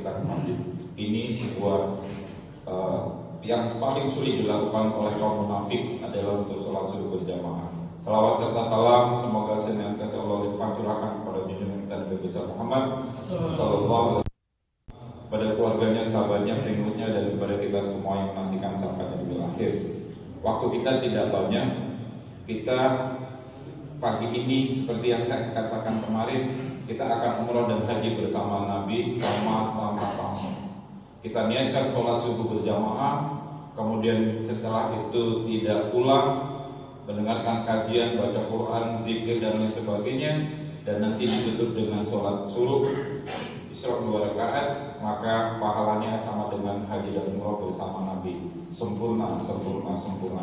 kita ke masjid. Ini sebuah yang paling sulit dilakukan oleh kaum munafik adalah untuk sholat subuh berjamaah. Salawat serta salam semoga senantiasa Allah limpahkan kepada junjungan kita Nabi besar Muhammad sallallahu alaihi wasallam, pada keluarganya, sahabatnya, pengikutnya, dan kepada kita semua yang menantikan sampai hari akhir. Waktu kita tidak banyak. Kita pagi ini seperti yang saya katakan kemarin, kita akan umrah dan haji bersama Nabi tanpa pamor. Kita niatkan sholat subuh berjamaah, kemudian setelah itu tidak pulang, mendengarkan kajian, baca Quran, zikir dan lain sebagainya, dan nanti ditutup dengan sholat subuh Isra 2 rakaat, maka pahalanya sama dengan haji dan umrah bersama Nabi. Sempurna.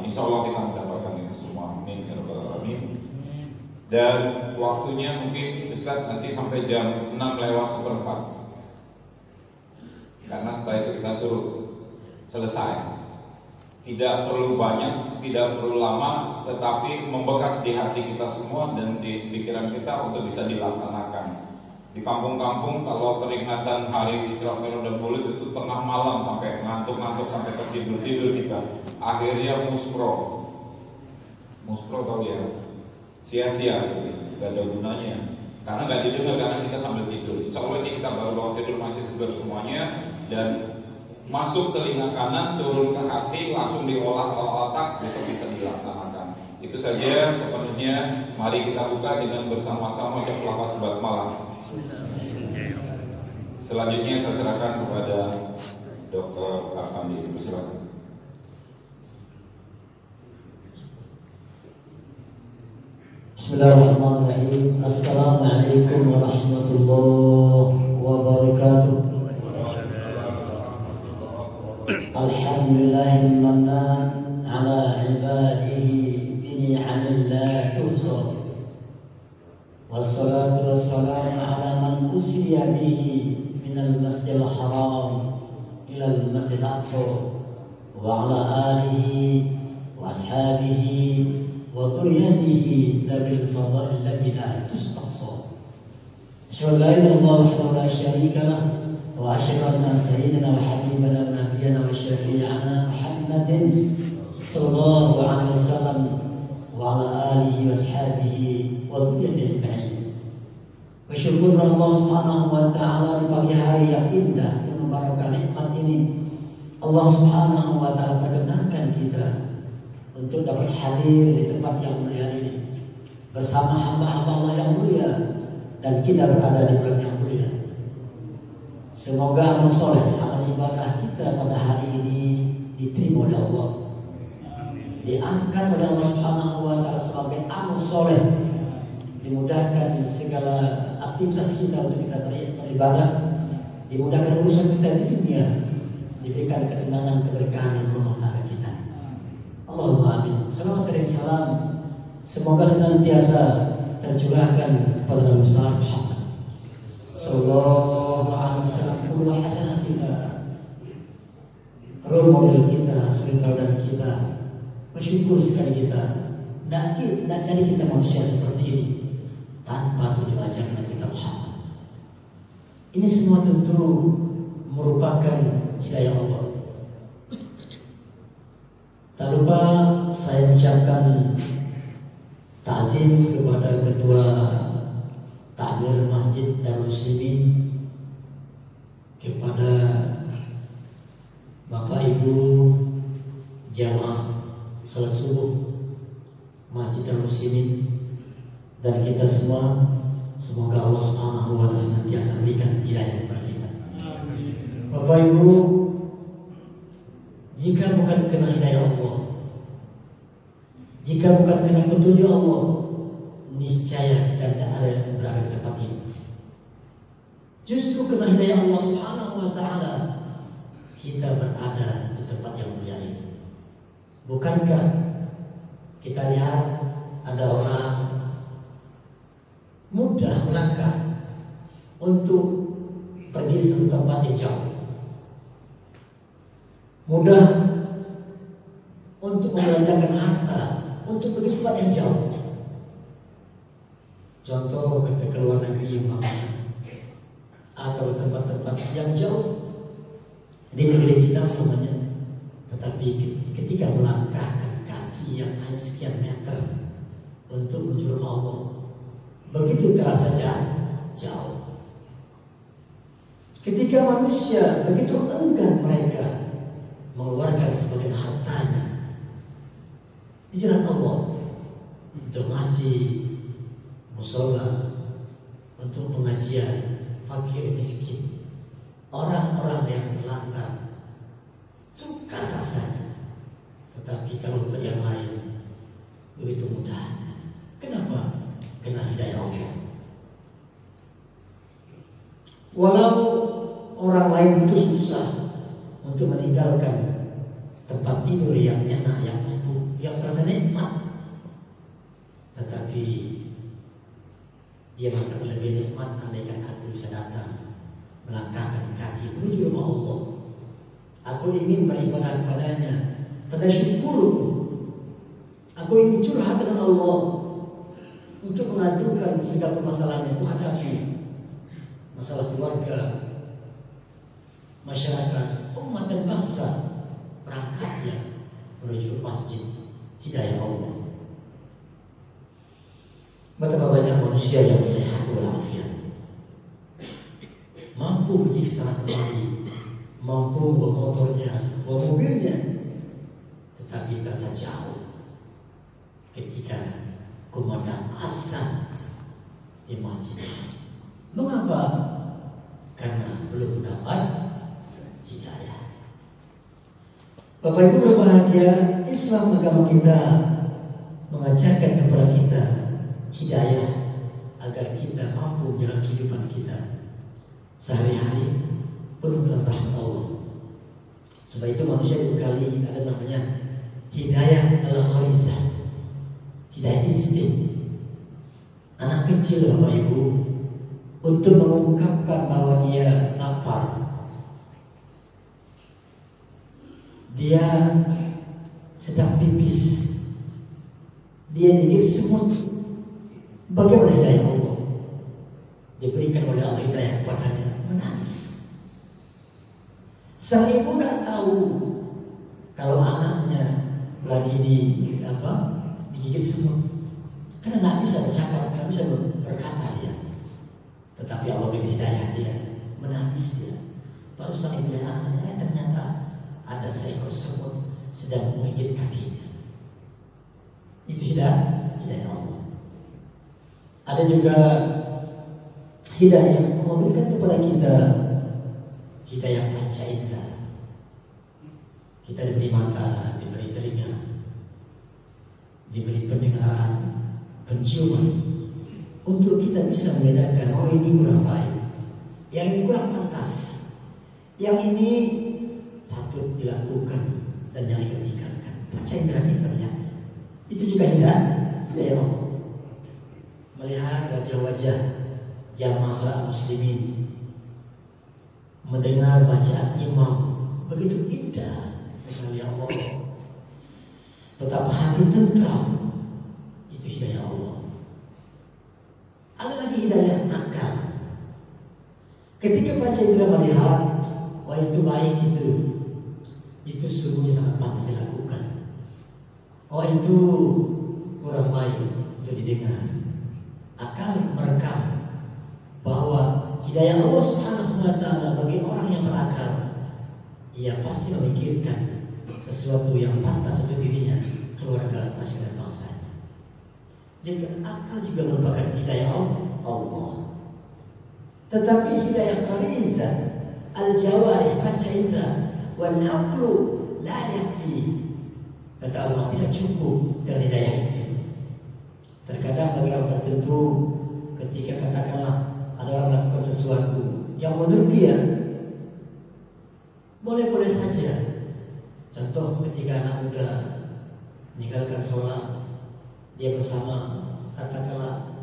Insya Allah kita mendapatkan itu semua. Amin ya rabbal alamin. Dan waktunya mungkin Ustaz nanti sampai jam 6:04. Karena setelah itu kita suruh selesai. Tidak perlu banyak, tidak perlu lama, tetapi membekas di hati kita semua dan di pikiran kita untuk bisa dilaksanakan. Di kampung-kampung kalau peringatan hari Isra Mi'raj dan Maulid itu tengah malam sampai ngantuk-ngantuk sampai tertidur kita. Akhirnya muspro tahu ya, sia-sia, gak ada gunanya. Karena gak didengar, karena kita sambil tidur. Insya Allah ini kita baru bangun tidur masih segar semuanya, dan masuk telinga kanan, turun ke hati, langsung diolah ke otak, besok bisa dilaksanakan. Itu saja sepenuhnya. Mari kita buka dengan bersama-sama lafaz basmalah. Selanjutnya saya serahkan kepada Dr. Afandi. Silakan. Bismillahirrahmanirrahim. Assalamualaikum warahmatullahi wabarakatuh. Alhamdulillahil mannan ala ibadihi bi ni'amil la tuhsa. Wassalatu wassalamu ala man usriya bihi minal masjidil haram ilal masjidil aqsa wa ala alihi wa ashabihi wa dhurriyyatihi dhabil fadha'il lati la tustaqsa. Asyhadu an la ilaha illallah wahdahu la syarika lah wa asyhadu anna sayyidina wa habibana wa nabiyyana wa syafi'ana Muhammadin sallallahu alaihi wasallam wa ala alihi wa ashabihi wa dhurriyyatihi ajma'in. Bersyukur Allah Subhanahu wa taala di pagi hari yang indah yang membarakkan nikmat ini. Allah Subhanahu wa taala perkenankan kita untuk dapat hadir di tempat yang mulia ini bersama hamba-hamba Allah yang mulia, dan kita berada di bulan yang mulia. Semoga amal soleh, amal ibadah kita pada hari ini diterima oleh Allah, diangkat oleh Allah Subhanahu wa taala sebagai amal soleh, dimudahkan segala aktivitas kita untuk kita beribadah, dimudahkan urusan kita di dunia, diberikan ketenangan, keberkahan yang memelihara kita. Allahumma amin. Salawat dan salam semoga senantiasa tercurahkan kepada Nabi besar Muhammad sallallahu alaihi wasallam, qudwah hasanah kita, role model kita, suri tauladan kita. Bersyukur sekali kita tidak jadi kita manusia seperti ini tanpa tujuan ajaran kita Muhammad. Ini semua tentu merupakan hidayah Allah. Tak lupa saya ucapkan ta'zim kepada Ketua Takmir Masjid Darul Muslimin, kepada Bapak Ibu jamaah salat subuh Masjid Darul Muslimin, dan kita semua. Semoga Allah Subhanahu wa taala senantiasa berikan hidayah kepada kita. Bapak Ibu, jika bukan kena hidayah Allah, jika bukan kena petunjuk Allah, niscaya kita tidak ada yang berada di tempat ini. Justru kena hidayah Allah Subhanahu wa taala, kita berada di tempat yang mulia ini. Bukankah kita lihat ada orang mudah melangkah untuk pergi ke tempat yang jauh, mudah untuk membelanjakan harta untuk pergi ke tempat yang jauh. Contoh ketika keluar negeri, atau tempat-tempat yang jauh di negeri kita semuanya. Tetapi ketika melangkahkan kaki yang hanya sekian meter untuk menuju Allah, begitu terasa jauh. Ketika manusia begitu enggan mereka mengeluarkan sebagian hartanya di jalan Allah untuk ngaji, musola, untuk pengajian fakir miskin, orang-orang yang terlantar, sukar rasanya. Tetapi kalau untuk yang lain begitu mudah. Kenapa? Kena hidayah Allah. Walau orang lain itu susah untuk meninggalkan tempat tidur yang enak, yang empuk, yang terasa nikmat, tetapi dia merasa lebih nikmat andaikan aku bisa datang melangkahkan kaki menuju rumah Allah. Aku ingin beribadah kepadanya, pada syukurku. Aku ingin curhat dengan Allah untuk mengadukan segala masalah yang kuhadapi, masalah keluarga, masyarakat, umat dan bangsa. Berangkatnya menuju masjid hidayah Allah. Betapa banyak manusia yang sehat walafiat, mampu pergi ke sana kemari, mampu bawa motornya, bawa mobilnya, tetapi terasa jauh ketika kumandang azan di masjid. Mengapa? Karena belum dapat hidayah. Bapak Ibu berbahagia, Islam agama kita mengajarkan kepada kita hidayah agar kita mampu menjalani kehidupan kita sehari-hari penuh dengan rahmat Allah. Sebab itu manusia berkali ada namanya hidayah al-gharizah, hidayah insting. Anak kecil Bapak Ibu untuk mengungkapkan bahwa dia lapar, dia sedang pipis, dia gigit semut, bagaimana hidayah Allah? Diberikan oleh Allah hidayah kepadanya, menangis. Sang ibu tidak tahu kalau anaknya lagi digigit semut, karena tidak bisa bercakap, tidak bisa berkata dia. Tetapi Allah beri hidayah dia, menangis dia. Baru sang ibu dan anaknya ternyata ada seekor semut sedang menggigit kakinya. Itu hidayah Allah. Ada juga hidayah yang memberikan kepada kita hidayah panca indera. Kita diberi mata, diberi telinga, diberi pendengaran, penciuman, untuk kita bisa membedakan, oh ini kurang baik, yang ini kurang pantas, yang ini patut dilakukan dan yang ini ditinggalkan. Panca indera kita terlihat. Itu juga hidayah Allah. Melihat wajah-wajah jamaah salat muslimin, mendengar bacaan imam, begitu indah sekali Allah. Betapa hati tentram, itu hidayah Allah. Ada lagi hidayah akal. Ketika panca indera melihat, wah itu baik, itu sungguhnya sangat pantas dilakukan. Oh itu kurang baik untuk didengar. Akan merekam bahwa hidayah Allah Subhanahu wa Ta'ala bagi orang yang berakal, ia pasti memikirkan sesuatu yang pantas untuk dirinya, keluarga, masyarakat, bangsa. Jadi akal juga merupakan hidayah Allah. Tetapi hidayah gharizah, al-jawarih, panca indera, wal aqlu la yakfi. Kata Allah, tidak cukup dengan hidayah itu. Terkadang bagi orang tertentu, ketika katakanlah ada orang melakukan sesuatu yang menurut dia boleh-boleh saja. Contoh ketika anak muda meninggalkan sholat, dia bersama katakanlah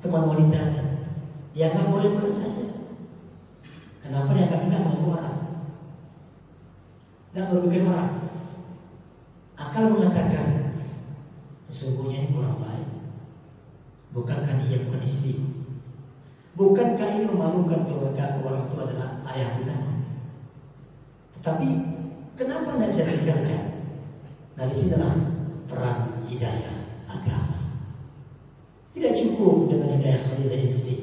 teman wanita, dia akan boleh-boleh saja. Kenapa dia akan tidak mengganggu orang, tidak merugikan orang? Akal mengatakan sesungguhnya ini kurang baik. Bukankah menikahi ia bukan istri? Bukankah ini memalukan keluarga orang tua adalah ayah bunda? Tetapi kenapa tidak bisa ditinggalkan? Nah, disinilah peran hidayah agama. Tidak cukup dengan hidayah Khadijah istri,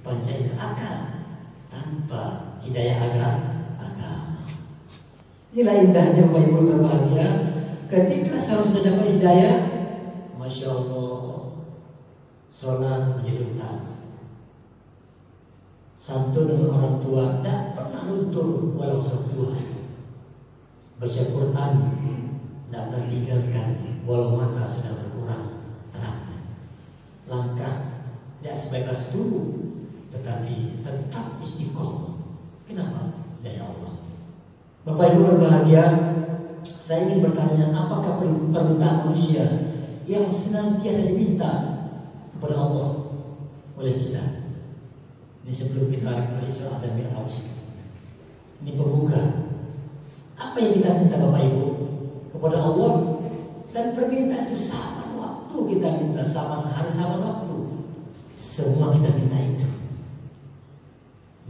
pancainya akal tanpa hidayah agama. Inilah indahnya Bapak Ibu berbahagia. Ketika seorang sudah dapat hidayah, Masya Allah, sholat menjadi utama. Santun dengan orang tua tak pernah luntur walau orang tua. Baca Quran tidak pernah tinggalkan walau mata sudah berkurang terangnya. Langkah tidak sebebas dulu, tetapi tetap istiqomah. Kenapa? Dari Allah. Bapak Ibu berbahagia, saya ingin bertanya, apakah permintaan manusia yang senantiasa diminta kepada Allah oleh kita? Ini sebelum kita Isra dan Mi'raj. Ini pembuka. Apa yang kita minta Bapak Ibu kepada Allah? Dan permintaan itu sama waktu kita minta, sama hari, sama waktu. Semua kita minta itu.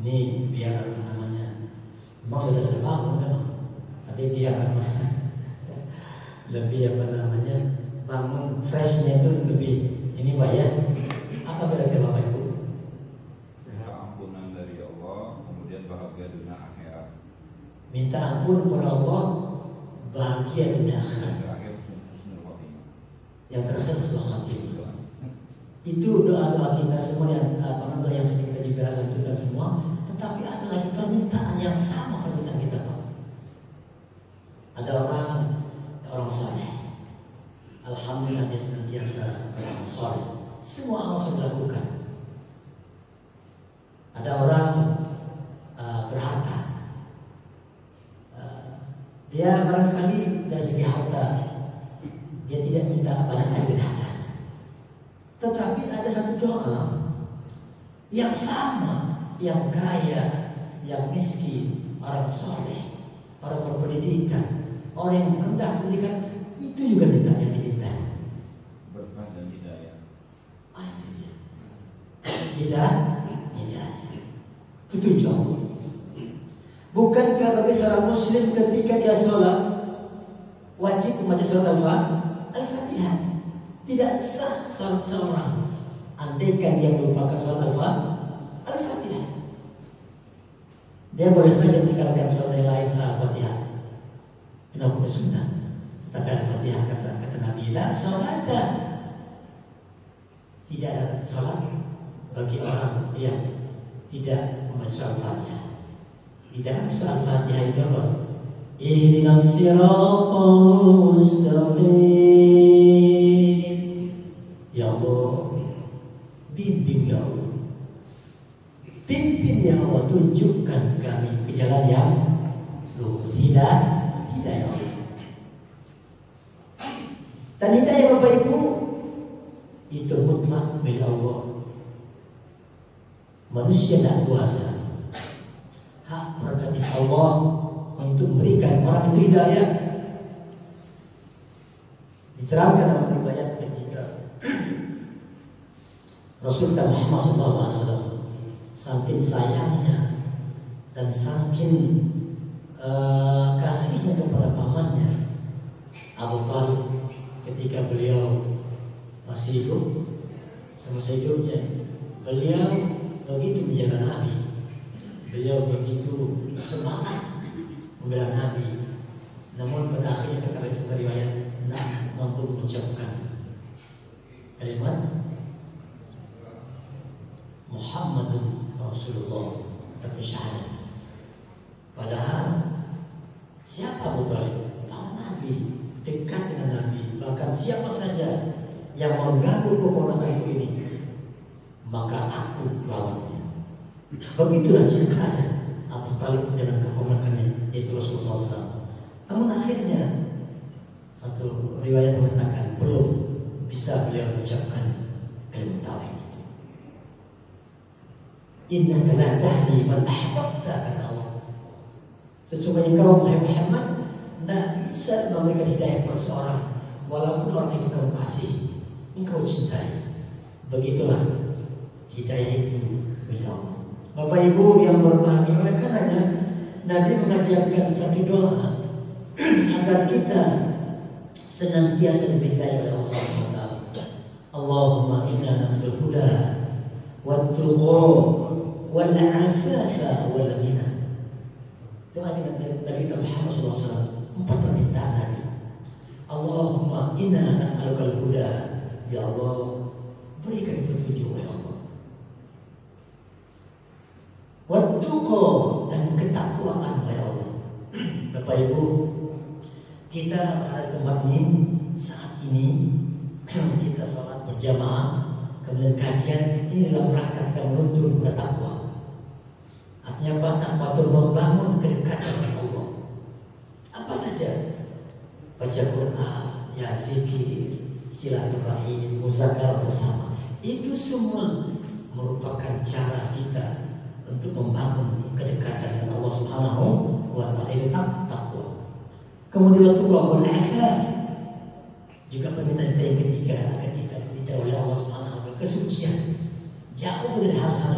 Ini biar namanya, memang sudah bangun memang. Tapi biar lebih bangun freshnya itu lebih ini Pak ya. Apa kira-kira Bapak Ibu? Minta ampunan dari Allah, kemudian bahagia dunia akhirat. Minta ampun kepada Allah, bahagia dunia akhirat. Yang terakhir husnul khatimah. Itu doa-doa kita semua yang doa yang sering kita juga lanjutkan semua. Tetapi ada lagi permintaan yang sama permintaan kita Pak. Ada orang saleh. Alhamdulillah dia senantiasa beramal saleh. Semua amal sudah dilakukan. Ada orang berharta. Dia barangkali dari segi harta dia tidak minta banyak dari harta. Tetapi ada satu doa yang sama, yang kaya, yang miskin, orang saleh, orang berpendidikan, orang yang rendah pendidikan, itu juga tidak yang diminta. Berkah dan hidayah. Itu dia. Hidayah. Petunjuk. Bukankah bagi seorang muslim ketika dia sholat wajib membaca surat Al-Fatihah? Tidak sah sholat seorang andaikan dia melupakan surat Al-Fatihah. Dia boleh saja tinggalkan surat yang lain selain Al-Fatihah. Kenapa sunnah? Tapi Al-Fatihah kata Nabi, la sholata. Tidak ada sholat bagi orang yang tidak membaca Al-Fatihah. Di dalam surah Al-Fatihah itu apa? Ihdinas siratal mustaqim. Ya Allah, bimbing ya Allah. Pimpin ya Allah, tunjukkan kami ke jalan yang lurus. Hidayah ya Allah. Dan hidayah Bapak Ibu itu mutlak milik Allah. Manusia tidak kuasa. Hak prerogatif Allah untuk memberikan orang itu hidayah. Diterangkan dalam riwayat ketika Rasulullah Muhammad SAW saking sayangnya dan saking kasihnya kepada pamannya Abu Thalib ketika beliau masih hidup, semasa hidupnya beliau begitu menjaga Nabi. Beliau begitu semangat membela Nabi, namun pada akhirnya terkadang sebuah riwayat tidak mampu mengucapkan kalimat Muhammadun Rasulullah tapi syahadat. Padahal siapa Abu Thalib? Nabi, dekat dengan Nabi. Bahkan siapa saja yang mengganggu keponakanku ini, maka aku lawannya. Begitulah ceritanya Abu Thalib dengan keponakannya yaitu Rasulullah SAW. Namun akhirnya satu riwayat mengatakan belum bisa beliau mengucapkan kalimat tauhid itu. Innaka la tahdi man ahbabta, kata Allah. Sesungguhnya kau Muhammad tidak bisa memberikan hidayah kepada seorang walaupun orang itu kamu kasih, engkau cintai. Begitulah hidayah itu milik Allah. Bapak Ibu yang berbahagia, oleh karenanya Nabi mengajarkan satu doa agar kita senantiasa diberkahi oleh Allah Subhanahu wa taala. Allahumma inna nas'aluka huda wat-tuqa wal-'afafa wal-ghina. Doa dari Muhammad SAW, 4 permintaan Nabi. Allahumma inna nas'aluka al-huda, ya Allah berikan petunjuk ya Allah. Wat-tuqa, dan ketakwaan ya Allah. Bapak Ibu, kita berada di tempat ini saat ini kita sholat berjamaah, kemudian kajian ini dalam rangka kita menuntut bertakwa. Artinya apa? Takwa itu membangun kedekatan dengan Allah. Apa saja? Baca Quran, ya zikir, silaturahim, muzakarah bersama. Itu semua merupakan cara kita untuk membangun kedekatan dengan Allah Subhanahu wa taala. Itu takwa. Kemudian waktu wal afaf, juga permintaan kita yang ketiga akan kita diminta oleh Allah Subhanahu wa taala kesucian, jauh dari hal-hal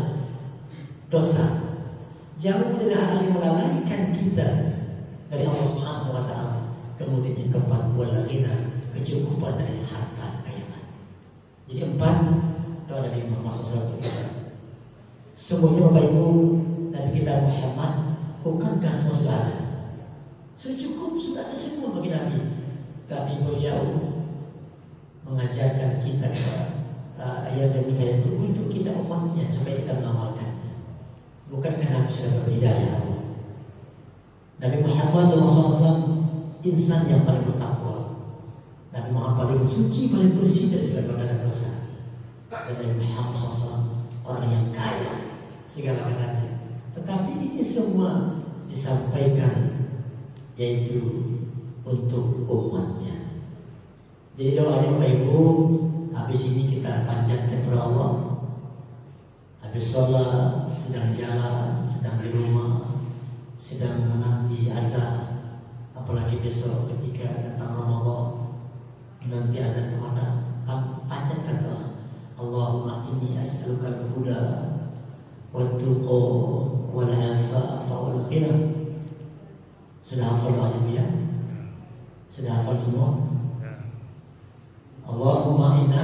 dosa, jauh dari hal yang melalaikan kita dari Allah Subhanahu wa taala. Kemudian yang keempat, wal ghina, kecukupan dari harta kekayaan. Jadi 4 doa Nabi Muhammad SAW kita. Semuanya Bapak Ibu, Nabi kita Muhammad bukankah semua sudah ada? Sudah cukup, sudah ada semua bagi Nabi. Tapi beliau mengajarkan kita ayat dan hidayah itu untuk kita umatnya supaya kita mengamalkannya. Bukan karena Nabi sudah berhidayah. Nabi Muhammad SAW insan yang paling bertakwa. Nabi Muhammad paling suci, paling bersih dari segala perkara dosa. Dan Nabi Muhammad SAW orang yang kaya segala-galanya. Tetapi ini semua disampaikan yaitu untuk umatnya. Jadi doanya Bapak Ibu, habis ini kita panjatkan kepada Allah. Habis sholat, sedang jalan, sedang di rumah, sedang menanti azan, apalagi besok ketika datang Ramadan, nanti azan kemana, panjatkan doa. Allahumma inni as'aluka al-huda wat-tuqa wal-'afafa wal-ghina. Sudah hafal doanya Bu ya? Sudah hafal semua? Allahumma inna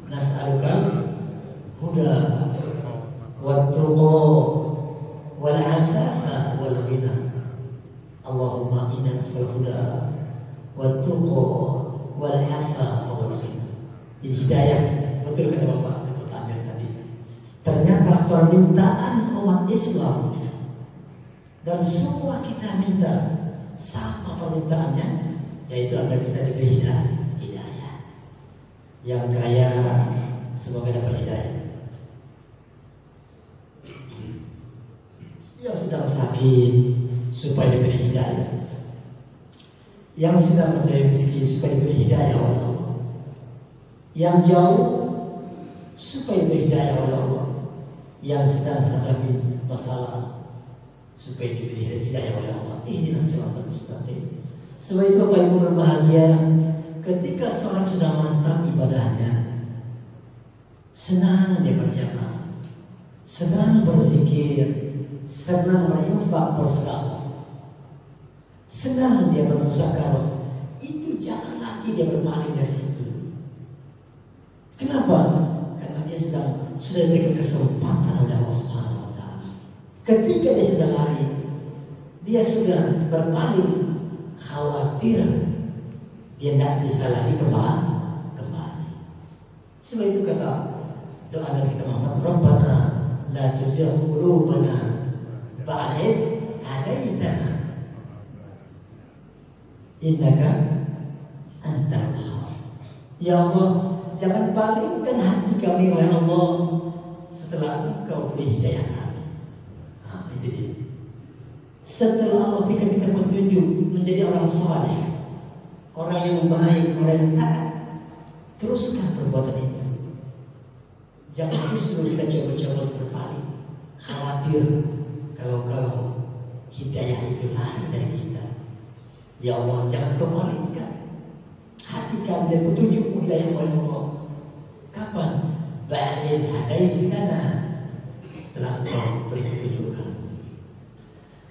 nas'aluka huda wat-tuqa wal-'afafa wal-ghina. Allahumma inna nas'aluka huda wat-tuqa wal-'afafa wal-ghina. Jadi hidayah, betul kata Bapak Dr. Amir tadi. Ternyata permintaan umat Islam dan semua kita minta sama permintaannya, yaitu agar kita diberi hidayah. Yang kaya semoga dapat hidayah. Yang sedang sakit supaya diberi hidayah. Yang sedang mencari rezeki supaya diberi hidayah oleh Allah. Yang jauh supaya diberi hidayah oleh Allah. Yang sedang menghadapi masalah supaya diberi hidayah oleh Allah. Ihdinas siratal mustaqim. Sebab itu Bapak Ibu berbahagia ketika seorang sudah mantap ibadahnya, senang dia berjamaah, senang berzikir, senang berinfak, bersedekah, senang dia bermuzakarah. Itu jangan lagi dia berpaling dari situ. Kenapa? Karena dia sudah diberikan kesempatan oleh Allah Subhanahu wa taala. Ketika dia sudah lari, dia sudah berpaling, khawatir dia tidak bisa lagi kembali. Sebab itu kata doa Nabi kita Muhammad, Rabbana la tuzigh qulubana ba'da idh hadaitana innaka antal wahhab. Ya Allah, jangan palingkan hati kami wahai Allah setelah Engkau beri hidayah kami. Itu dia. Setelah Allah berikan kita petunjuk menjadi orang saleh, orang yang baik, orang yang taat, teruskan perbuatan itu. Jangan justru kita coba-coba berpaling, khawatir kalau hidayah itu lari dari kita. Ya Allah, jangan kembalikan hati kami dan petunjuk hidayah oleh Allah. Kapan? ba'id hadaitana, setelah engkau beri petunjuk.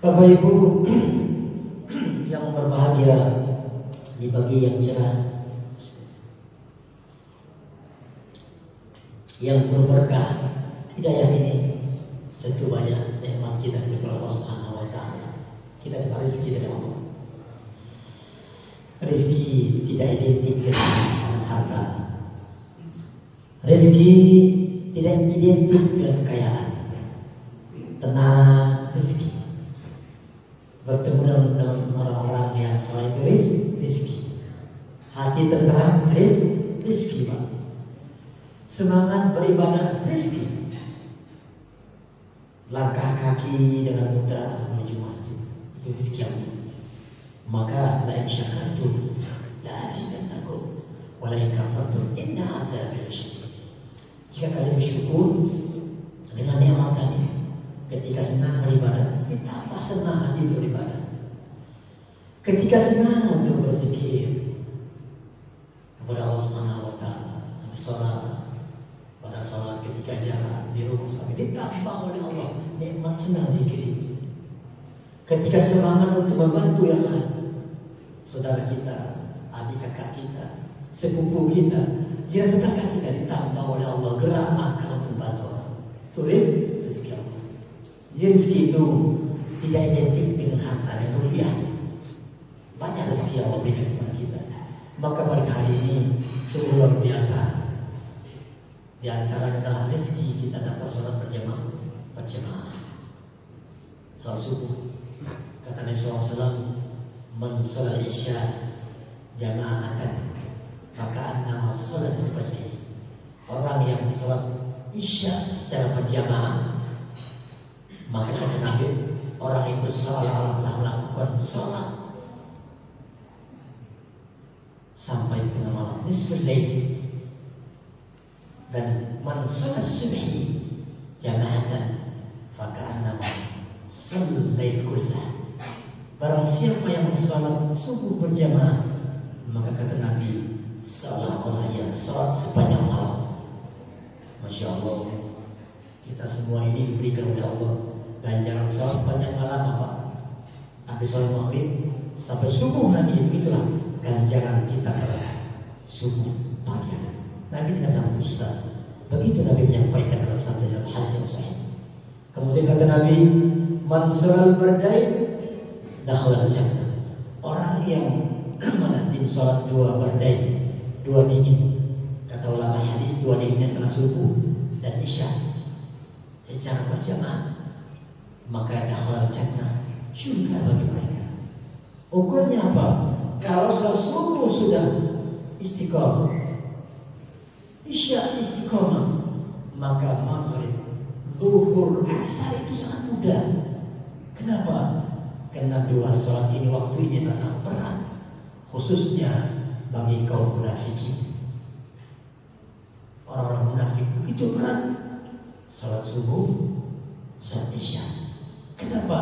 Bapak Ibu yang berbahagia, di pagi yang cerah, yang berberkah, hidayah ini tentu banyak nikmat kita dari Allah Subhanahu wa taala. Kita dapat rezeki dari Allah. Rezeki tidak identik dengan harta. Rezeki tidak identik dengan kekayaan. Tenang rezeki. Bertemu dengan orang-orang yang soleh itu rezeki. Hati tenteram rezeki, Pak. Semangat beribadah rezeki. Langkah kaki dengan mudah menuju masjid itu rezeki Allah. Maka la in syakartum la azidannakum wa la in kafartum inna 'adzabi lasyadid. Jika kalian bersyukur dengan nikmat tadi, ketika senang beribadah, ditambah senang hati beribadah. Ketika senang untuk berzikir kepada Allah Subhanahu wa taala, sholat, pada sholat ketika jalan di rumah kami, ditambah oleh Allah nikmat senang zikir itu. Ketika semangat untuk membantu yang lain, saudara kita, adik kakak kita, sepupu kita, jiran tetangga kita, ditambah oleh Allah gerak akal untuk membantu orang. Tulis rezeki Allah. Jadi rezeki itu tidak identik dengan harta yang berlebihan. Banyak rezeki Allah berikan kepada kita. Maka pada hari ini sungguh luar biasa. Di antaranya adalah rezeki kita dapat sholat berjamaah. Sholat subuh. Kata Nabi SAW, man sholat isya jama'atan maka annama sholat sebagai orang yang sholat isya secara berjamaah, maka kata Nabi, orang itu seolah-olah melakukan sholat sampai tengah malam, nisful lail. Dan man sholat subhi jama'atan maka annama sholat lail kullah. Barang siapa yang sholat subuh berjamaah, maka kata Nabi, seolah-olah ia sholat sepanjang malam. Masya Allah, kita semua ini diberikan oleh Allah ganjaran sholat sepanjang malam apa? Habis sholat maghrib sampai subuh nanti, itulah ganjaran kita pada subuh pagi. Nabi tidak pernah dusta. Begitu Nabi menyampaikan dalam sabda dalam hadis yang sahih. Kemudian kata Nabi, man sholat bardai dakhala jannah. Orang yang melazim sholat dua bardai, dua dingin, kata ulama hadis, dua dingin antara subuh dan isya secara berjamaah, maka dakhala jannah, surga bagi mereka. Ukurnya apa? Kalau sholat subuh sudah istiqomah, isya istiqomah, maka maghrib, zuhur, asar itu sangat mudah. Kenapa? Karena dua sholat ini waktunya sangat berat, khususnya bagi kaum munafikin. Orang-orang munafik itu berat sholat subuh, sholat isya. Kenapa?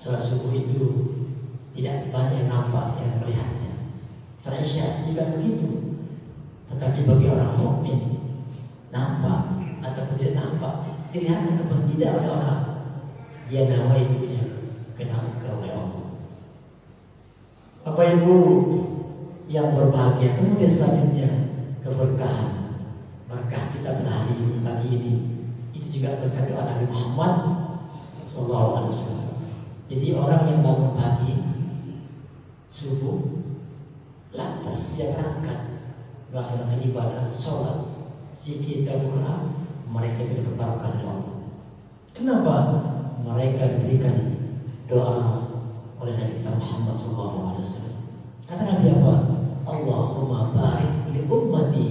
Sholat subuh itu tidak banyak nafas yang melihatnya. Sholat isya juga begitu. Tetapi bagi orang mukmin, nampak atau tidak nampak, dilihat ataupun tidak oleh orang, dia nawaitunya kenapa oleh Allah. Bapak Ibu yang berbahagia, kemudian selanjutnya keberkahan. Berkah kita pada hari ini, pagi ini, itu juga berkat doa Nabi Muhammad SAW. Jadi orang yang bangun pagi subuh, lantas dia berangkat melaksanakan ibadah, sholat, zikir, Al-Quran, mereka itu berbarokah oleh Allah. Kenapa? Mereka diberikan doa oleh Nabi Muhammad SAW. Kata Nabi apa? Allahumma barik li ummati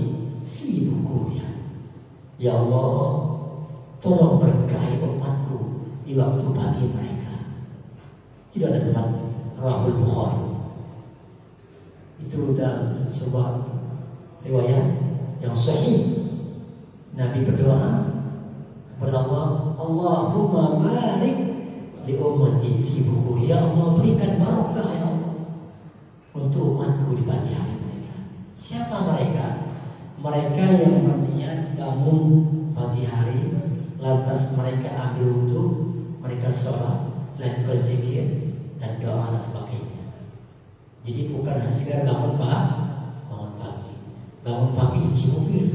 fi bukunya. Ya Allah, tolong berkahi umatku di waktu pagi mereka. Tidak ada tempat. Rahul Bukhari. Itu dalam sebuah riwayat yang sahih. Nabi berdoa kepada Allah, Allahumma barik li ummati fi buku. Ya Allah, berikan barokah ya Allah untuk umatku di pagi hari mereka. Siapa mereka? Mereka yang niat bangun pagi hari, lantas mereka ambil wudhu, mereka sholat, lakukan zikir dan doa dan sebagainya. Jadi bukan hanya sekedar bangun pagi, bangun pagi cuci mobil,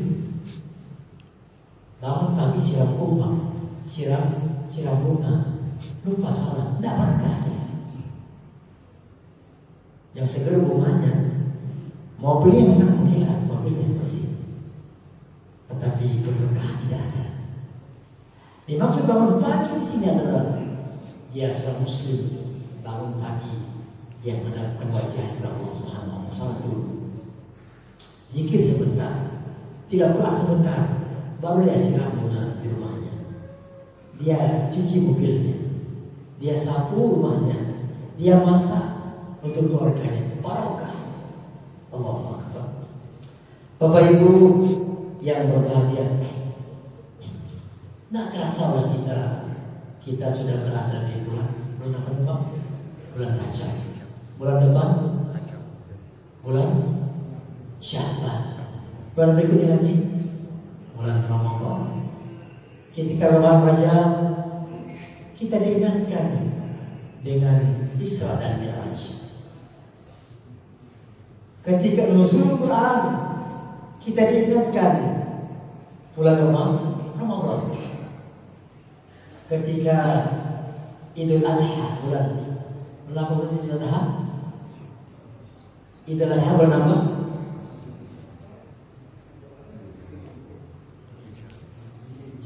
bangun pagi siram kumbang, siram bunga, lupa sholat, tidak berkah dia. Yang segera bunganya, mobilnya memang melihat, mobilnya bersih, tetapi berkah tidak ada. Dimaksud bangun pagi di sini adalah dia seorang muslim bangun pagi, dia menghadapkan wajah Allah Subhanahu wa Ta'ala dulu, zikir sebentar, tidak pulang sebentar, baru dia siram bunga di rumahnya, dia cuci mobilnya, dia sapu rumahnya, dia masak untuk keluarganya, barokah. Allahu Akbar. Bapak Ibu yang berbahagia, nak terasa oleh kita sudah berada di bulan apa Pak? Bulan Rajab. Bulan depan bulan Sya'ban. Bulan berikutnya lagi bulan Ramadan. Ketika bulan Rajab kita diingatkan dengan Isra dan Mi'raj. Ketika nuzul Quran kita diingatkan bulan Ramadan. Ketika Idul Adha bulan Idul Adha bulan apa?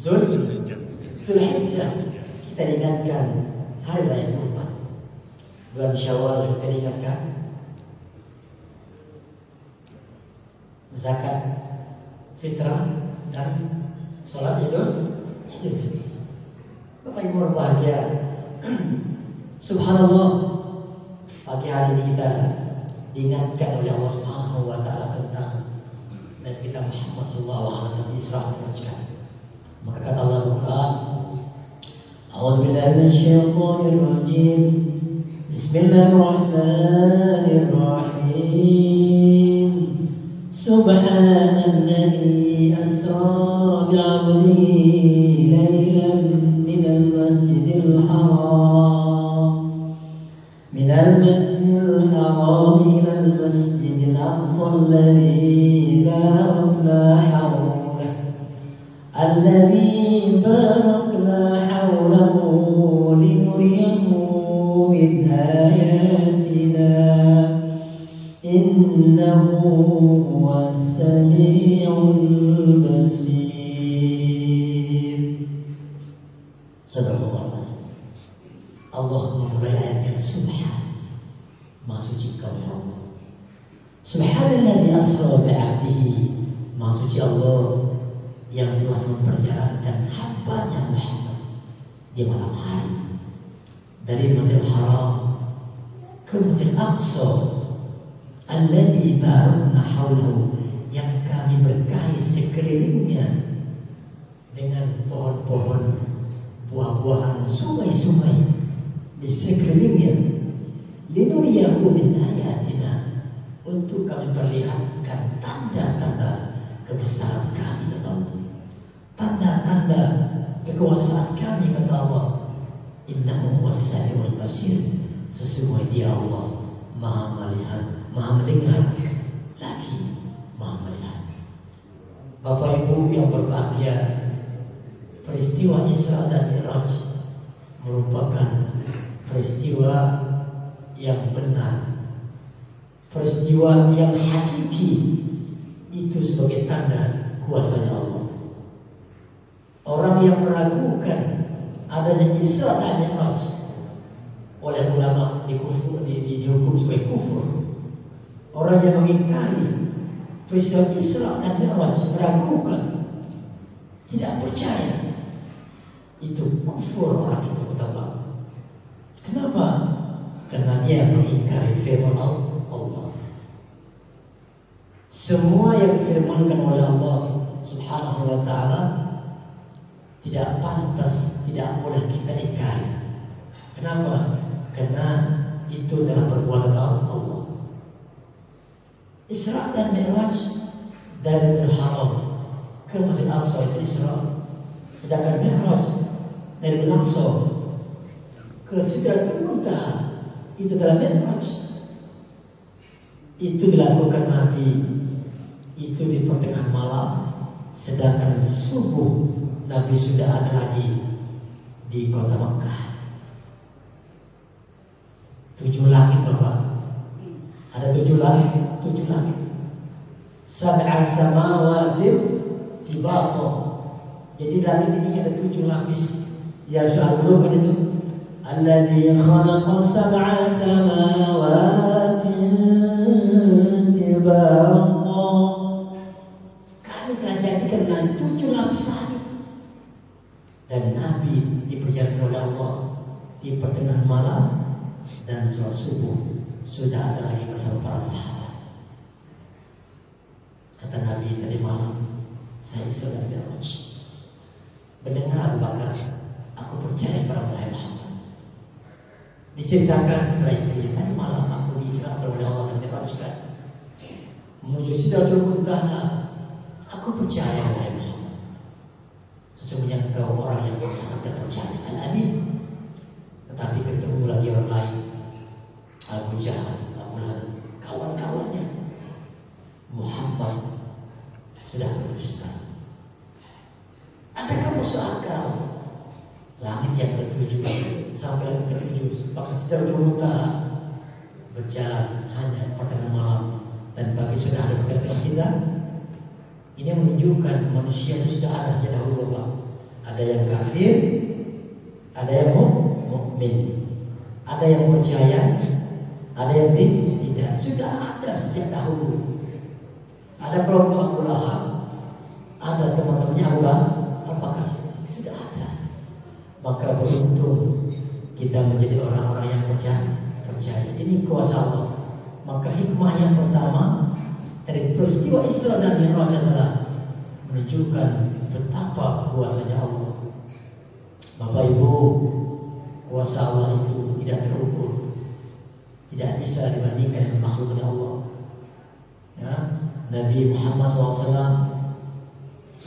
Zulhijjah kita diingatkan hari raya Kurban. Bulan Syawal kita diingatkan zakat fitrah dan salat Idul Fitri. Bapak Ibu berbahagia, subhanallah, pagi hari ini kita diingatkan oleh Allah Subhanahu wa Ta'ala tentang Nabi kita Muhammad sallallahu alaihi wasallam Isra Mi'raj. Maka kata Allah Al-Quran, A'udzu billahi minasyaitonir rajim. Bismillahirrahmanirrahim. Subhanalladzi asra bi'abdihi laylan minal masjidil haram إلى المسجد الأقصى الذي باركنا حوله لنريه من آياتنا إنه هو السميع البصير. Sadaqallah. Allah memulai ayatnya Subhan, Maha suci Kau ya Allah. Subhanalladzi asra bi'abdihi, Maha suci Allah yang telah memperjalankan hamba-Nya Muhammad di malam hari dari Masjidil Haram ke Masjidil Aqsa alladzi barakna haulahu, yang kami berkahi sekelilingnya dengan pohon-pohon, buah-buahan, sungai-sungai di sekelilingnya, linuriyahu min ayatina, untuk kami perlihatkan tanda-tanda kebesaran kami kata Allah, tanda-tanda kekuasaan kami kata Allah. Innahu was-sami'ul basir, sesungguhnya Dia Allah Maha melihat, Maha mendengar, lagi Maha melihat. Bapak Ibu yang berbahagia, peristiwa Isra dan Mi'raj merupakan peristiwa yang benar, peristiwa yang hakiki, itu sebagai tanda kuasanya Allah. Orang yang meragukan adanya Isra dan Mi'raj oleh ulama dihukum sebagai kufur. Orang yang mengingkari peristiwa Isra dan Mi'raj, meragukan, tidak percaya, itu kufur orang itu kata. Kenapa? Karena dia mengingkari firman Allah. Semua yang difirmankan oleh Allah Subhanahu wa Ta'ala tidak pantas, tidak boleh kita ingkari. Kenapa? Karena itu adalah perbuatan Allah. Isra dan Mi'raj dari Al-Haram ke Masjid Al-Aqsa itu Isra. Sedangkan Mi'raj dari Al-Aqsa ke Sidratul Muntaha itu dalam Mi'raj. Itu dilakukan Nabi itu di pertengahan malam, sedangkan subuh Nabi sudah ada lagi di kota Makkah. 7 langit Bapak. Ada 7 langit, 7 langit. Sab'a samawatin tibaqa. Jadi langit ini ada 7 lapis. Ya Rasulullah kan itu. Alladzi khalaqa sab'a samawatin tibaqa. Kami telah jadikan dengan 7 lapis langit. Dan Nabi diperjalankan oleh Allah di pertengahan malam dan sholat subuh sudah ada lagi bersama para sahabat. Kata Nabi tadi malam, saya Isra dan Mi'raj. Mendengar Abu Bakar, aku percaya pada Muhammad. Diceritakan kepada istrinya, tadi malam aku Isra oleh Allah dan Mi'raj kan. Menuju Sidratul Muntaha, aku percaya pada Muhammad. Sesungguhnya engkau orang yang sangat terpercaya, Al-Amin. Tetapi ketemu lagi orang lain, Abu Jahal, Abu Lahab, kawan-kawannya. Muhammad sudah berdusta. Adakah masuk akal langit yang ke-7 sampai langit ke-7 bahkan Sidratul Muntaha berjalan hanya pertengahan malam dan pagi sudah ada berkata kita? Ini menunjukkan manusia itu sudah ada sejak dahulu Bapak. Ada yang kafir, ada yang mukmin, ada yang percaya, ada yang tidak. Sudah ada sejak dahulu. Ada kelompok Abu Lahab, ada teman-temannya Abu Bakar, sudah ada. Maka beruntung kita menjadi orang-orang yang percaya. Ini kuasa Allah. Maka hikmah yang pertama dari peristiwa Isra dan Mi'raj adalah menunjukkan betapa kuasanya Allah. Bapak Ibu, kuasa Allah itu tidak terukur, tidak bisa dibandingkan dengan makhluknya Allah. Ya, Nabi Muhammad SAW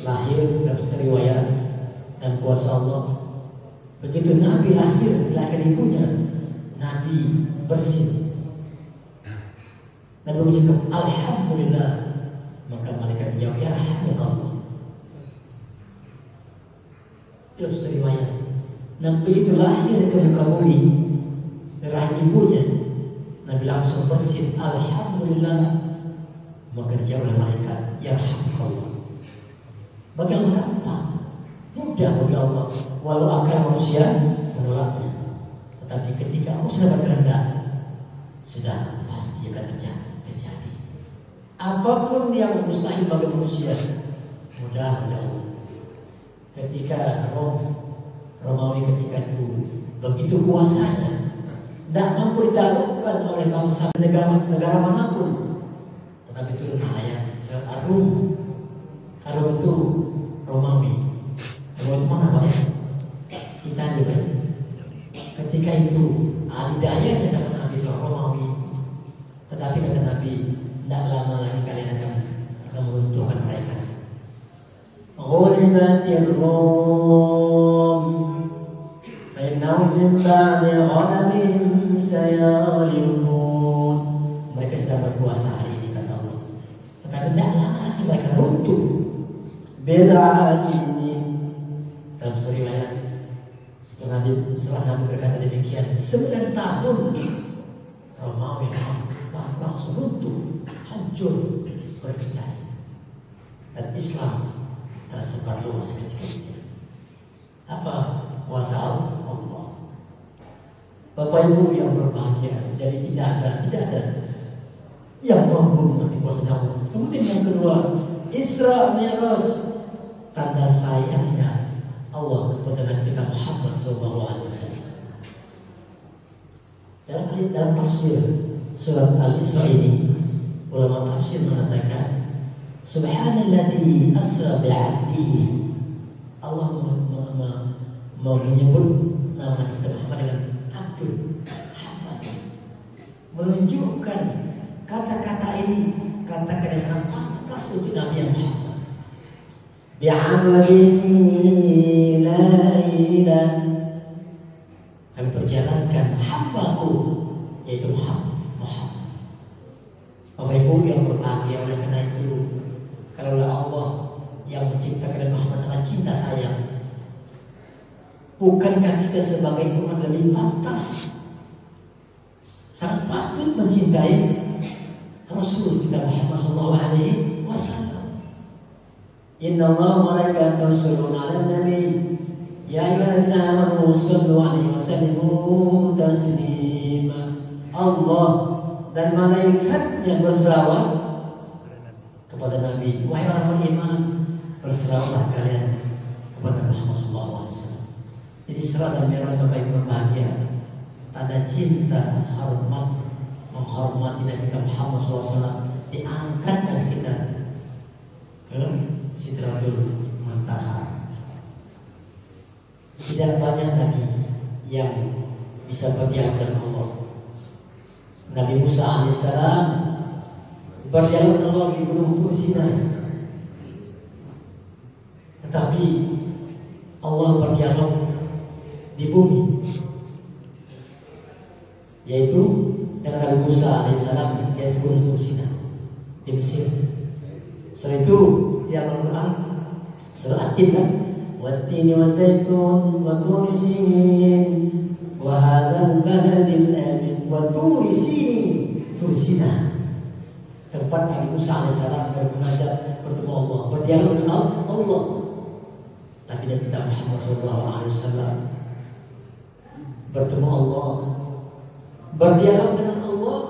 lahir dalam satu riwayat dan kuasa Allah. Begitu Nabi lahir ibunya, Nabi bersin. Nabi bercakap Alhamdulillah. Maka malaikat menjawab ya Alhamdulillah. Itu satu riwayat. Nabi begitu lahir ke muka bumi dari rahim ibunya, Nabi langsung bersin Alhamdulillah. Maka dijawab oleh malaikat ya Alhamdulillah. Bagi Allah apa? Mudah bagi Allah. Walau akal manusia menolaknya, tetapi ketika Allah sudah berkehendak, sudah pasti akan terjadi. Apapun yang mustahil bagi manusia, mudah bagi Allah. Ketika Romawi ketika itu begitu kuasanya, tidak mampu ditaklukkan oleh bangsa negara manapun. Tetapi turun ayat surat Ar-Rum. Ar-Rum itu Romawi. Romawi itu mana Pak ya? Italia Pak. Ketika itu adidayanya sama Nabi Romawi. Tetapi kata Nabi, tidak lama lagi kalian akan meruntuhkan mereka. Ghulibatir Rum, fa'innahum min ba'di ghalabihim sayaghlibun. Mereka sedang berkuasa hari ini kata Allah. Tetapi tidak lama lagi mereka runtuh. Bid'a sini. Dalam suri ayat setelah Nabi berkata demikian 9 tahun Romawi langsung runtuh, hancur, berkecai, dan Islam tersebar luas ketika itu. Apa kuasa Allah? Bapak Ibu yang berbahagia, jadi tidak ada yang mampu mengerti kuasa Allah. Kemudian yang kedua, Isra Mi'raj, tanda sayangnya Allah kepada Nabi kita Muhammad SAW. Dalam tafsir surat Al-Isra ini, ulama tafsir mengatakan Subhanalladzi asra bi'abdihi. Allah menyebut nama kita Muhammad dengan Abdul Hamad, menunjukkan kata-kata ini kata-kata yang sangat pantas untuk Nabi Muhammad. bi'amalihi lailan, kami perjalankan hambaku yaitu Muhammad. Bapak Ibu yang berbahagia, oleh karena itu kalaulah Allah yang menciptakan Muhammad sangat cinta sayang, bukankah kita sebagai umat lebih pantas, sangat patut mencintai Rasul kita Muhammad sallallahu alaihi wasallam? Inna Allah wa malaikatahu yusholluna 'alan nabi ya ayyuhalladzina amanu shallu 'alaihi wa sallimu taslima. Allah dan malaikatnya berselawat kepada Nabi. Wahai orang beriman, berselawatlah kalian kepada Muhammad sallallahu alaihi wasallam. Jadi Isra dan Mi'raj Bapak Ibu berbahagia, tanda cinta, hormat, menghormati Nabi Muhammad SAW, diangkatkan kita ke Sidratul Muntaha. Tidak banyak lagi yang bisa berdialog dengan Allah. Nabi Musa alaihissalam berdialog dengan Allah di Gunung Tur Sinai, tetapi Allah berdialog di bumi, yaitu dengan Nabi Musa alaihissalam di Gunung Tur Sinai di Mesir. Setelah itu di Al-Quran surah At-Tin, Wat-tini wa-zaitun wa turi sinin wa hadzal baladil amin wa turi sinin. Tur Sinai, tempat Nabi Musa alaihissalam bermunajat bertemu Allah, berdialog dengan Allah. Tapi Nabi Muhammad SAW bertemu Allah, berdialog dengan Allah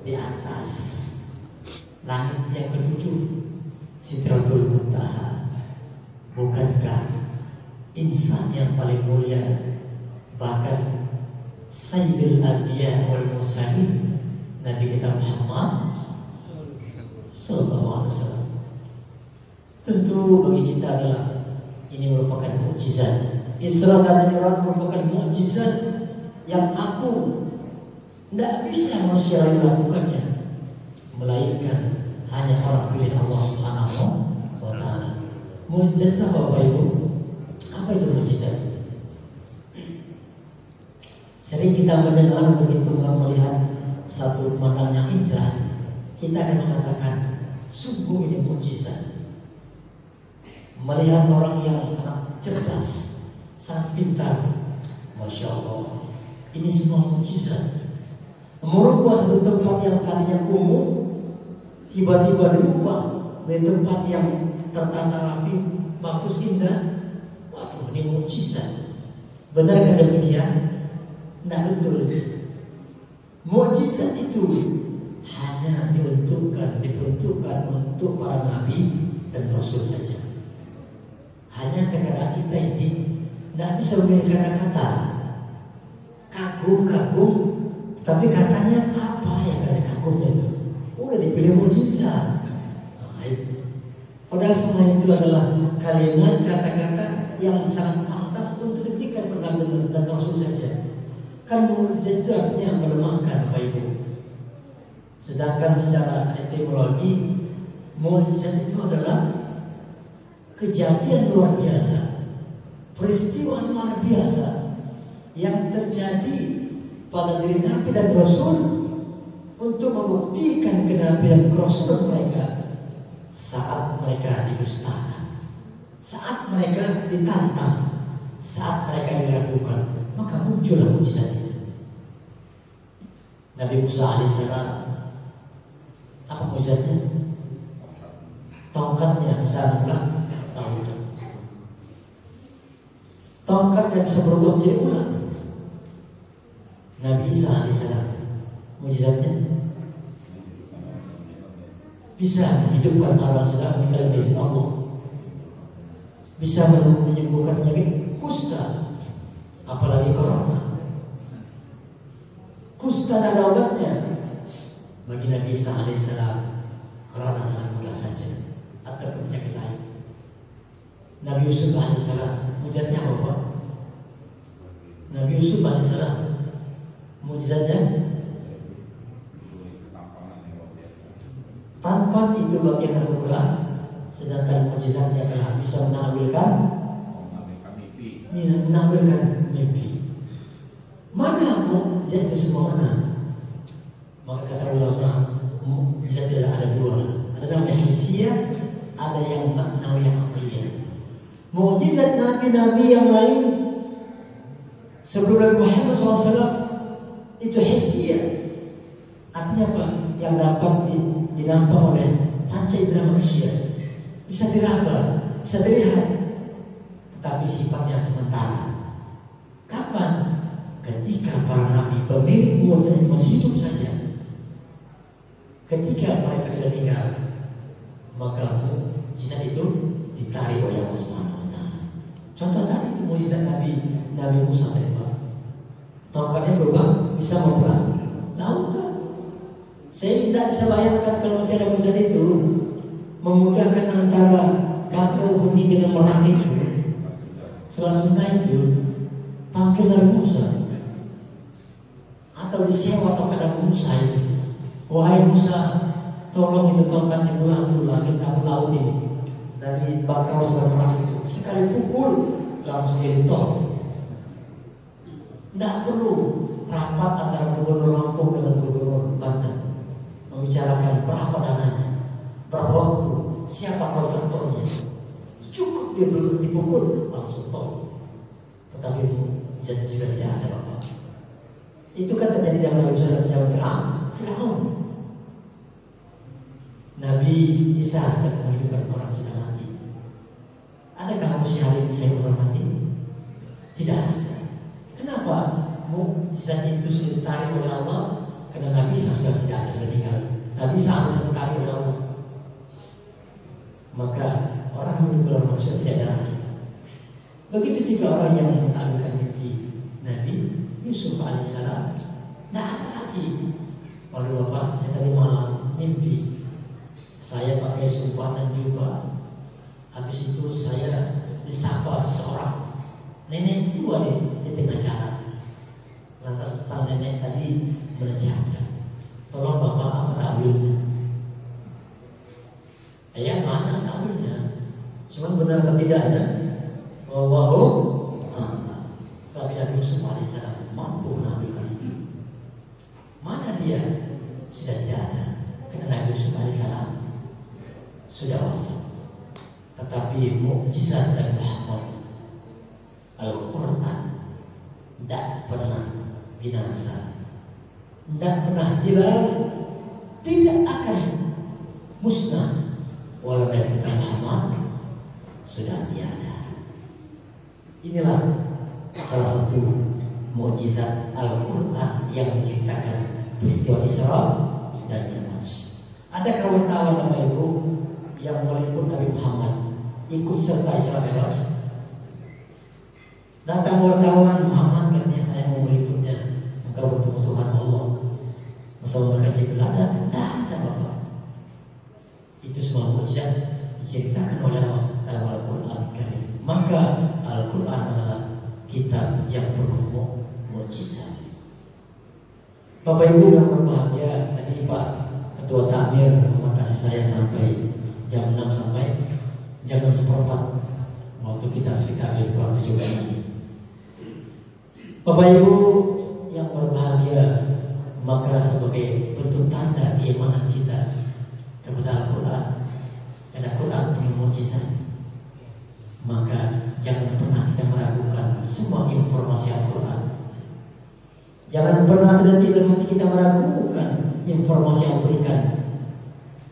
di atas langit yang ketujuh, Sidratul Muntaha. Bukankah insan yang paling mulia, bahkan Sayyidul Anbiya wal Mursalin, Nabi kita Muhammad sallallahu alaihi wasallam? Tentu bagi kita adalah ini merupakan mukjizat. Isra dan Mi'raj merupakan mukjizat yang agung, tidak bisa manusia lain melakukannya, melainkan hanya orang pilih Allah Subhanahu wa Ta'ala. Mukjizat apa Bapak Ibu? Apa itu mukjizat? Sering kita mendengar begitu, melihat satu pemandangan yang indah, kita akan mengatakan sungguh ini mukjizat. Melihat orang yang sangat cerdas, sangat pintar, Masya Allah, ini semua mukjizat. Merubah satu tempat yang tadinya kumuh, tiba-tiba dirubah menjadi tempat yang tertata rapi, bagus, indah. Waduh, ini mukjizat. Benarkah demikian? Tidak betul. Mukjizat itu hanya diperuntukkan untuk para nabi dan rasul saja. Hanya keadaan kita ini tidak bisa memberi kata-kata kagum, tapi katanya apa ya, kata kagumnya itu udah dipilih mukjizat. Padahal semua itu adalah kalimat, kata-kata yang sangat pantas untuk diberikan pada nabi dan rasul saja. Kan mukjizat itu artinya melemahkan Bapak Ibu. Sedangkan secara etimologi, mukjizat itu adalah kejadian luar biasa, peristiwa luar biasa yang terjadi pada diri Nabi dan Rasul untuk membuktikan kenabian Rasul mereka saat mereka didustakan, saat mereka ditantang, saat mereka diragukan, maka muncullah mukjizat itu. Nabi Musa alaihissalam, apa mukjizatnya? Tongkatnya bisa berulang tahun. Tongkat yang bisa berubah menjadi ular. Nabi Isa alaihissalam, mukjizatnya bisa menghidupkan orang sedang meninggal dari Allah, bisa menyembuhkan penyakit kusta, apalagi corona. Kusta ada obatnya. Bagi Nabi Isa alaihissalam, corona sangat mudah saja, atau penyakit lain. Nabi Yusuf alaihissalam, mukjizatnya apa? Nabi Yusuf alaihissalam, mukjizatnya tampan itu bagian Al-Quran sedangkan mukjizatnya adalah bisa menampilkan mimpi. Mana mukjizat itu semua mana? Maka kata ulama, mukjizat tidak ada dua. Ada namanya hissiyah, ada yang maknawi yang akliyah. Mukjizat nabi-nabi yang lain sebelum Nabi Muhammad SAW itu hissiyah. Artinya apa? Yang dapat dinampak oleh panca indera manusia, bisa diraba, bisa dilihat, tapi sifatnya sementara. Kapan? Ketika para nabi pemilik mukjizat masih hidup saja. Ketika mereka sudah meninggal, maka mukjizat itu ditarik oleh Allah Subhanahu wa Ta'ala. Contoh tadi itu mukjizat Nabi Musa tadi, Pak. Tongkatnya berubah, bisa membelah lautan. Saya tidak bisa bayangkan kalau masih ada mukjizat itu memudahkan antara batu benih dengan perang itu. Selanjutnya itu panggil Nabi Musa atau disewa tongkat Musa itu. Wahai Musa, tolong itu tongkatnya belah langit aku laut ini. Dari bakau sebelah perang itu sekali pukul langsung jadi tol. Tidak perlu rapat antara gubernur Lampung dengan gubernur Banten membicarakan berapa dananya, berapa waktu, siapa kontraktornya. Cukup dia belum dipukul langsung tol. Tetapi jadi sudah tidak ada Bapak. Itu kan terjadi dalam zaman Firaun. Nabi Isa akan menghidupkan orang sudah mati. Adakah manusia hari ini saya menghormati? Tidak ada. Kenapa? Mukjizat itu sudah ditarik oleh Allah. Karena Nabi Isa sudah tidak ada, sudah meninggal. Nabi Isa harus ditarik oleh Allah. Maka orang menghidupkan manusia tidak ada lagi. Begitu juga orang yang mengetahukan mimpi Nabi Yusuf alaihissalam, tidak ada lagi. Lalu Bapak, saya tadi malam mimpi saya pakai sumpah dan jubah. Habis itu saya disapa seseorang, nenek tua di tengah jalan. Lantas sang nenek tadi menasihatkan, tolong Bapak apa ta'wilnya? Ya mana ta'wilnya? Cuman benar atau tidaknya? Wallahu a'lam. Tapi Nabi Yusuf alaihissalam mampu mengambil itu. Mana dia? Sudah tidak ada. Karena Nabi Yusuf alaihissalam sudah wafat. Tetapi mukjizat dari Muhammad Al-Quran tidak pernah binasa, tidak pernah hilang, tidak akan musnah. Walau Nabi Muhammad sudah tiada. Inilah salah satu mukjizat Al-Quran yang menciptakan peristiwa Isra dan Mi'raj. Ada kawan-kawan Bapak Ibu yang meliput Nabi Muhammad ikut serta Isra Mi'raj. Datang wartawan, Muhammad katanya saya mau meliputnya, engkau bertemu Tuhan Allah. Masa mereka belanda? Tidak ada Bapak. Itu semua mukjizat diceritakan oleh Allah dalam Al-Quran. Maka Al-Quran adalah kitab yang penuh mukjizat. Bapak Ibu yang berbahagia, tadi Pak Ketua Takmir membatasi saya sampai jam 6 sampai jam 6:15. Waktu kita sekitar kurang 7 menit. Bapak Ibu yang berbahagia, maka sebagai bentuk tanda keimanan kita kepada Al-Quran, karena Al-Quran punya mukjizat, maka jangan pernah kita meragukan semua informasi Al-Quran. Jangan pernah ada di dalam hati kita meragukan informasi yang diberikan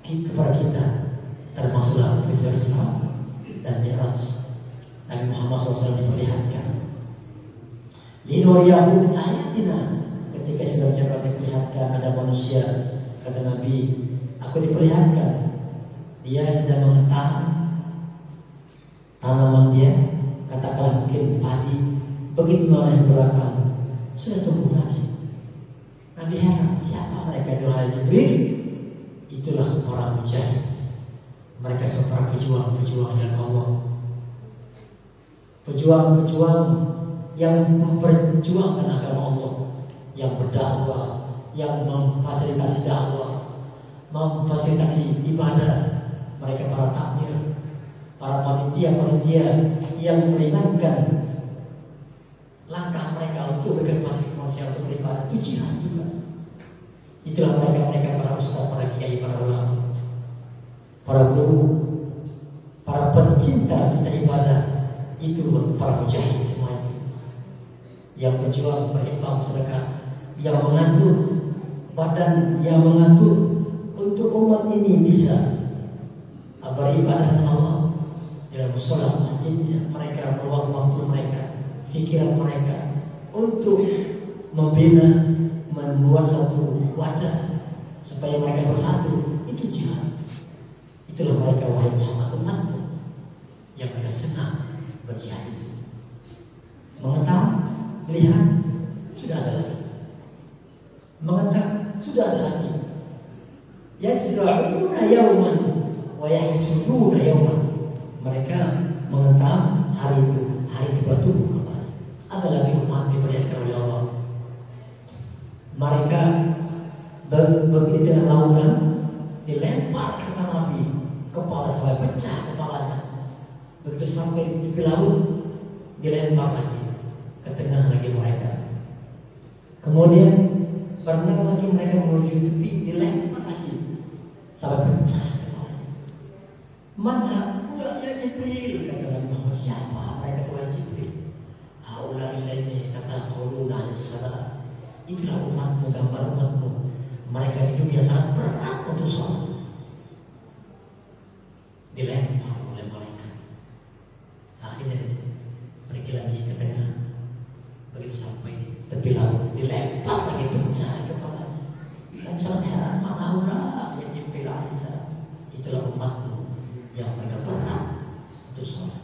kepada kita, termasuklah peristiwa Isra dan Mi'raj. Nabi Muhammad SAW diperlihatkan. Linuriyahu min ayatina. Ketika sebenarnya diperlihatkan ada manusia, kata Nabi, aku diperlihatkan dia sedang mengetam tanaman dia, katakanlah mungkin padi, begitu namanya berakar, sudah tumbuh lagi. Nabi heran, siapa mereka? Wahai Jibril, itulah orang mujahid. Mereka seorang pejuang dari Allah, pejuang yang memperjuangkan agama Allah, yang berdakwah, yang memfasilitasi dakwah, memfasilitasi ibadah. Mereka para takmir, para panitia-panitia yang meringankan langkah mereka untuk berkreasi manusia untuk beribadah, itu jihad juga. Itulah mereka para ustaz, para kiai, para ulama, para guru, para pencinta ibadah, itu para mujahid semua itu yang berjuang berimbang sedekah, yang mengatur badan, yang mengatur untuk umat ini bisa beribadah dengan Allah dalam sholat masjidnya. Mereka meluang waktu mereka, pikiran mereka untuk membina, membuat satu wadah supaya mereka bersatu. Itu jihad. Itulah mereka wahai Muhammad umatmu yang mereka senang berjihad itu. Mengetahui, melihat, sudah ada lagi. Mengetahui, sudah ada lagi. Yasra'una yawman wa yahsuduna yawman. Mereka mengetahui hari itu bertumbuh kembali. Ada lagi umat diperlihatkan oleh Allah. Mereka begitu tengah lautan, dilempar ke tanah api, kepala sampai pecah kepalanya. Begitu sampai di tepi laut, dilempar lagi ke tengah lagi mereka. Kemudian berenang lagi mereka menuju tepi, dilempar lagi sampai pecah kepalanya. Mana pula ya Jibril, kata Nabi Muhammad, siapa mereka Tuhan Jibril? Haula ilaini kata quluna as-salat. Itulah umatmu, gambar umatmu. Mereka di dunia sangat berat untuk sholat, dilempar oleh mereka. Akhirnya pergi lagi ke tengah, begitu sampai tepi laut, dilempar lagi pecah kepalanya. Dan sangat heran, mana ya Jibril alaihissalam. Itulah umatmu yang mereka berat untuk sholat.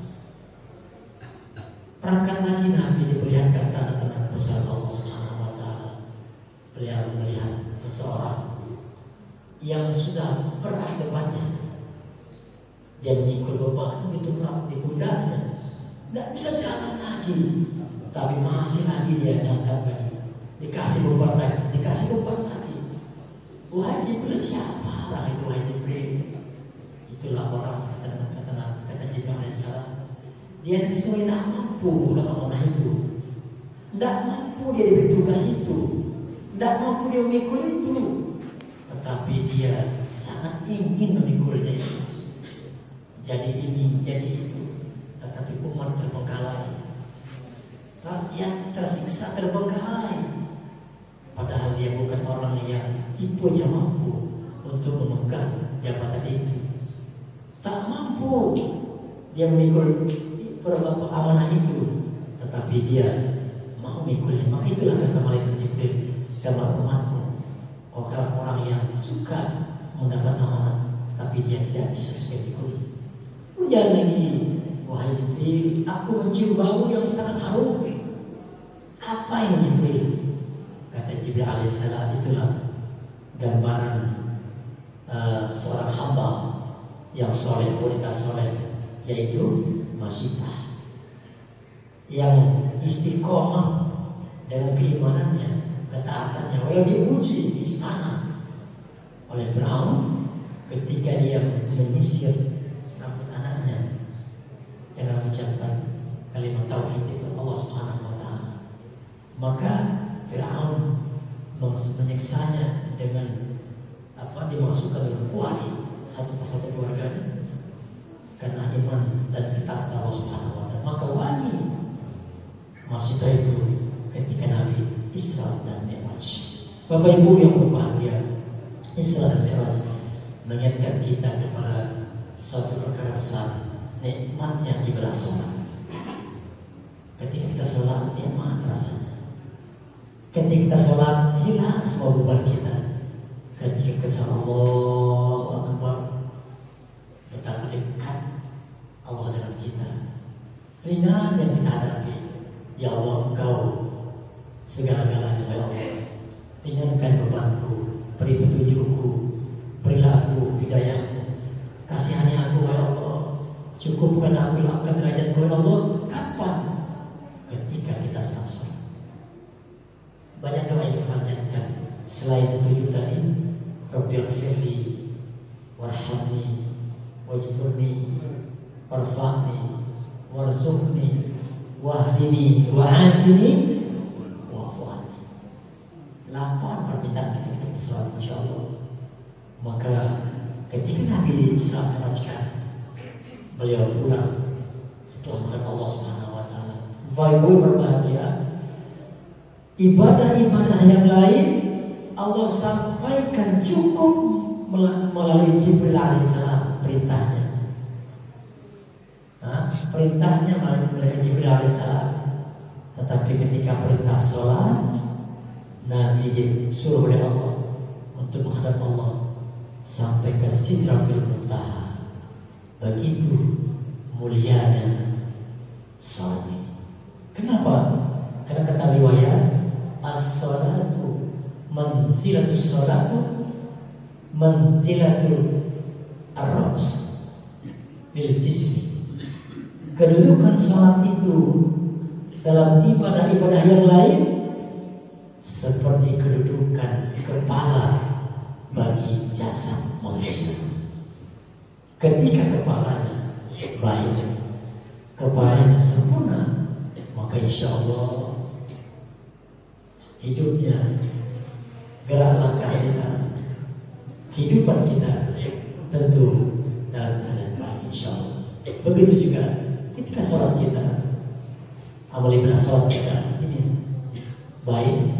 Perangkat lagi Nabi diperlihatkan tanda-tanda kebesaran Allah Subhanahu wa Ta'ala. Beliau melihat seseorang yang sudah berat depannya, dia mengikul beban begitu berat di pundaknya, tidak bisa jalan lagi, tapi masih lagi dia angkat lagi, dikasih beban lagi, dikasih beban lagi. Wahai Jibril, siapa orang itu? Wahai Jibril, itulah orang kata Jibril alaihissalam. Dia semua tidak mampu melakukan orang itu, tidak mampu dia diberi tugas itu, tidak mampu dia memikul itu, tetapi dia sangat ingin memikulnya itu. Jadi ini, jadi itu, tetapi umat terbengkalai, rakyat tersiksa, terbengkalai. Padahal dia bukan orang yang tipenya mampu untuk memegang jabatan itu, tak mampu dia memikul beberapa amanah itu, tetapi dia mau memikulnya. Maka itulah kata malaikat Jibril, gambar umatmu, orang-orang yang suka mendapat amanah, tapi dia tidak bisa sekali pikul. Jangan lagi, wahai Jibril, aku mencium bau yang sangat harum. Apa ini Jibril? Kata Jibril alaihissalam, itulah gambaran seorang hamba yang soleh, kualitas soleh, yaitu Masyitah, yang istiqomah dengan keimanannya, ketaatannya. Walau diuji di istana oleh Firaun ketika dia menyisir rambut anaknya dengan mengucapkan kalimat tauhid itu Allah Subhanahu wa Ta'ala, maka Firaun menyiksanya dengan dimasukkan dalam kuali satu persatu keluarganya karena iman dan ketaatan Allah Subhanahu wa Ta'ala. Maka wani Masyitah itu ketika Nabi Isra dan Mi'raj. Bapak Ibu yang berbahagia, Isra dan Mi'raj mengingatkan kita kepada suatu perkara besar, nikmatnya ibadah sholat. Ketika kita sholat, nikmat rasanya. Ketika kita sholat, hilang semua beban kita. Ketika kita Allahu Akbar, betapa dekat Allah dengan kita. Ringan yang kita hadapi. Ya Allah, Engkau segala-galanya, ya Allah. Ringankan bebanku, beri petunjukku, berilah aku hidayahmu, kasihani aku, ya Allah. Cukupkan aku, angkat derajatku, ya Allah. Kapan? Ketika kita sedang sholat. Banyak doa yang dipanjatkan selain petunjuk tadi. Rabbighfirli warhamni wajburni warfa'ni warzuqni wahdini wa'afini wa'fu'ani. 8 permintaan kita sholat insyaallah. Maka ketika Nabi Islam Mi'rajkan, beliau pulang setelah menghadap Allah Subhanahu wa taala. Bapak-ibu berbahagia, ibadah-ibadah yang lain Allah sampaikan cukup melalui Jibril alaihissalam perintahnya. Perintahnya melalui Jibril alaihissalam. Tetapi ketika perintah sholat, Nabi disuruh oleh Allah untuk menghadap Allah sampai ke Sidratul Muntaha. Begitu mulianya sholat ini. Kenapa? Karena kata riwayat, as-sholatu manzilatus sholatu manzilatul ar-ra's bil jismi. Kedudukan sholat itu dalam ibadah-ibadah yang lain seperti kedudukan kepala bagi jasad manusia. Ketika kepalanya baik, kepalanya sempurna, maka insya Allah hidupnya, gerak langkah kita, kehidupan kita tentu dalam keadaan baik insya Allah. Begitu juga ketika sholat kita, amal ibadah sholat kita ini baik,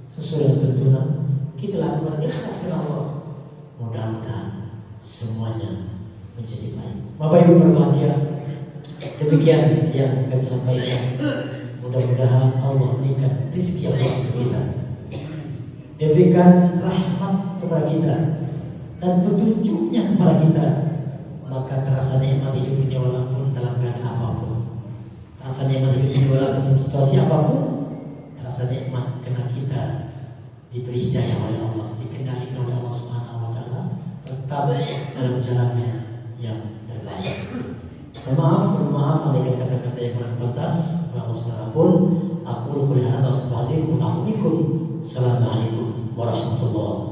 sesuai dengan tuntunan, kita lakukan ikhlas karena Allah. Mudah-mudahan semuanya menjadi baik. Bapak Ibu berbahagia, demikian yang kami sampaikan. Mudah-mudahan Allah berikan rezeki Allah untuk kita, Dia berikan rahmat kepada kita dan petunjuknya kepada kita. Maka terasa nikmat hidup ini walaupun dalam keadaan apapun, terasa nikmat hidup ini walaupun situasi apapun, terasa nikmat karena kita diberi hidayah oleh Allah, dikendalikan oleh Allah Subhanahu wa taala, tetap dalam jalannya yang terbaik. Mohon maaf ada kata-kata yang kurang pantas. Allah Subhanahu pun aku boleh ada sebagai Assalamualaikum warahmatullahi